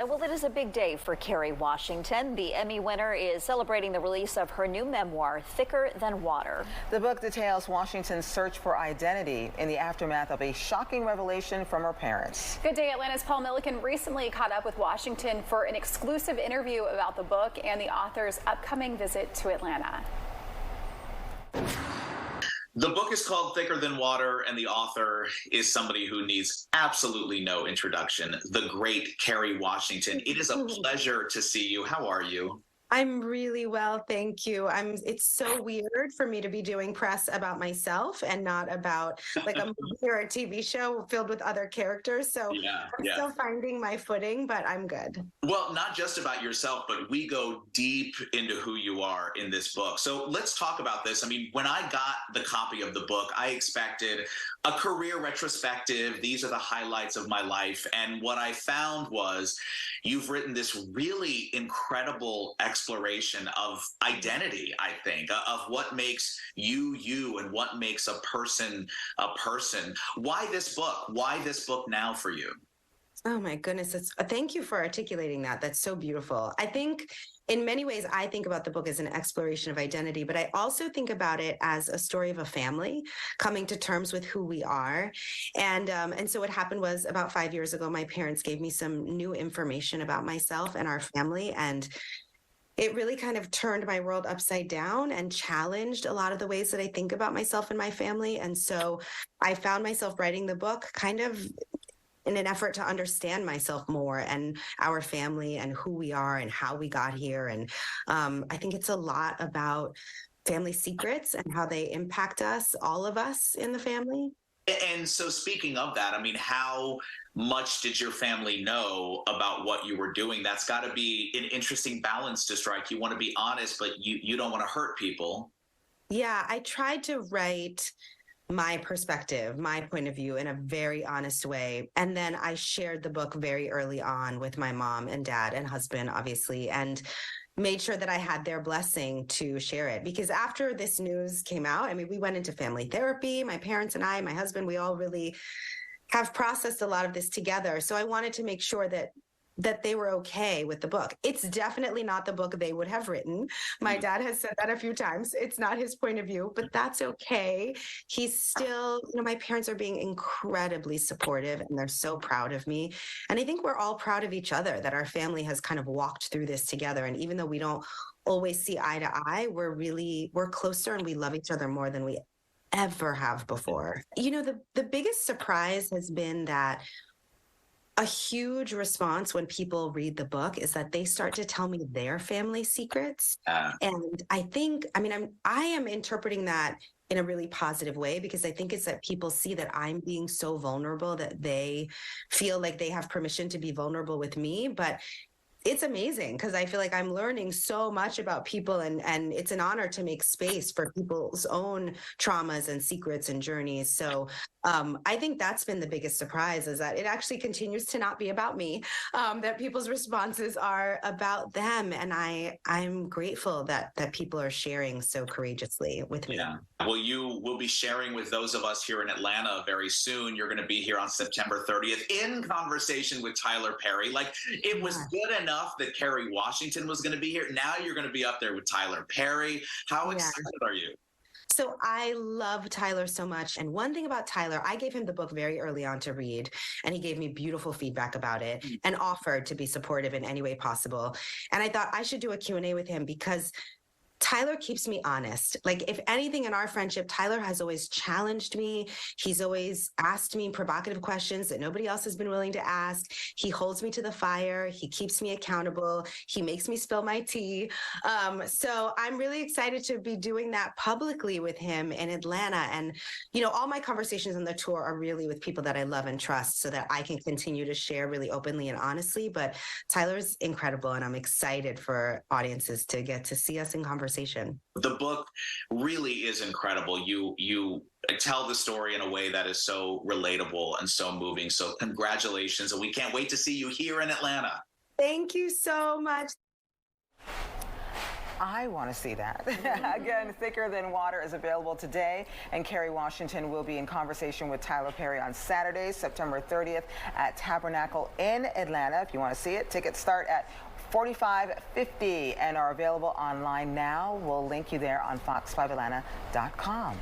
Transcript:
Well, it is a big day for Kerry Washington. The Emmy winner is celebrating the release of her new memoir, Thicker Than Water. The book details Washington's search for identity in the aftermath of a shocking revelation from her parents. Good day. Atlanta's Paul Milliken recently caught up with Washington for an exclusive interview about the book and the author's upcoming visit to Atlanta. The book is called Thicker Than Water, and the author is somebody who needs absolutely no introduction, the great Kerry Washington. It is a pleasure to see you. How are you? I'm really well, thank you. It's so weird for me to be doing press about myself and not about like a movie or a TV show filled with other characters. So I'm still finding my footing, but I'm good. Well, not just about yourself, but we go deep into who you are in this book. So let's talk about this. I mean, when I got the copy of the book, I expected a career retrospective. These are the highlights of my life. And what I found was you've written this really incredible exploration of identity, I think, of what makes you, you, and what makes a person, a person. Why this book? Why this book now for you? Oh my goodness. Thank you for articulating that. That's so beautiful. I think in many ways, I think about the book as an exploration of identity, but I also think about it as a story of a family coming to terms with who we are. And so what happened was about 5 years ago, my parents gave me some new information about myself and our family. And it really kind of turned my world upside down and challenged a lot of the ways that I think about myself and my family. And so I found myself writing the book kind of in an effort to understand myself more and our family and who we are and how we got here. And I think it's a lot about family secrets and how they impact us, all of us in the family. And so speaking of that, I mean, how much did your family know about what you were doing? That's got to be an interesting balance to strike. You want to be honest, but you don't want to hurt people. Yeah, I tried to write my perspective, my point of view in a very honest way. And then I shared the book very early on with my mom and dad and husband, obviously, and made sure that I had their blessing to share it. Because after this news came out, I mean, we went into family therapy, my parents and I, my husband, we all really have processed a lot of this together. So I wanted to make sure that they were okay with the book. It's definitely not the book they would have written. My dad has said that a few times. It's not his point of view, but that's okay. He's still, my parents are being incredibly supportive and they're so proud of me. And I think we're all proud of each other that our family has kind of walked through this together. And even though we don't always see eye to eye, we're closer and we love each other more than we ever have before. The biggest surprise has been that a huge response when people read the book is that they start to tell me their family secrets. And I think, I am interpreting that in a really positive way, because I think it's that people see that I'm being so vulnerable that they feel like they have permission to be vulnerable with me. But it's amazing because I feel like I'm learning so much about people, and it's an honor to make space for people's own traumas and secrets and journeys. So I think that's been the biggest surprise, is that it actually continues to not be about me, that people's responses are about them. And I'm grateful that people are sharing so courageously with me. Yeah. Well, you will be sharing with those of us here in Atlanta very soon. You're going to be here on September 30th in conversation with Tyler Perry. Like, it was good enough that Kerry Washington was going to be here. Now you're going to be up there with Tyler Perry. How excited are you? So I love Tyler so much. And one thing about Tyler, I gave him the book very early on to read, and he gave me beautiful feedback about it and offered to be supportive in any way possible. And I thought I should do a Q&A with him because Tyler keeps me honest. Like, if anything in our friendship, Tyler has always challenged me. He's always asked me provocative questions that nobody else has been willing to ask. He holds me to the fire. He keeps me accountable. He makes me spill my tea. So I'm really excited to be doing that publicly with him in Atlanta. And, all my conversations on the tour are really with people that I love and trust so that I can continue to share really openly and honestly. But Tyler's incredible, and I'm excited for audiences to get to see us in conversation. The book really is incredible. You tell the story in a way that is so relatable and so moving. So congratulations. And we can't wait to see you here in Atlanta. Thank you so much. I want to see that. Again, Thicker Than Water is available today, and Kerry Washington will be in conversation with Tyler Perry on Saturday, September 30th at Tabernacle in Atlanta. If you want to see it, tickets start at $45.50 and are available online now. We'll link you there on fox5atlanta.com.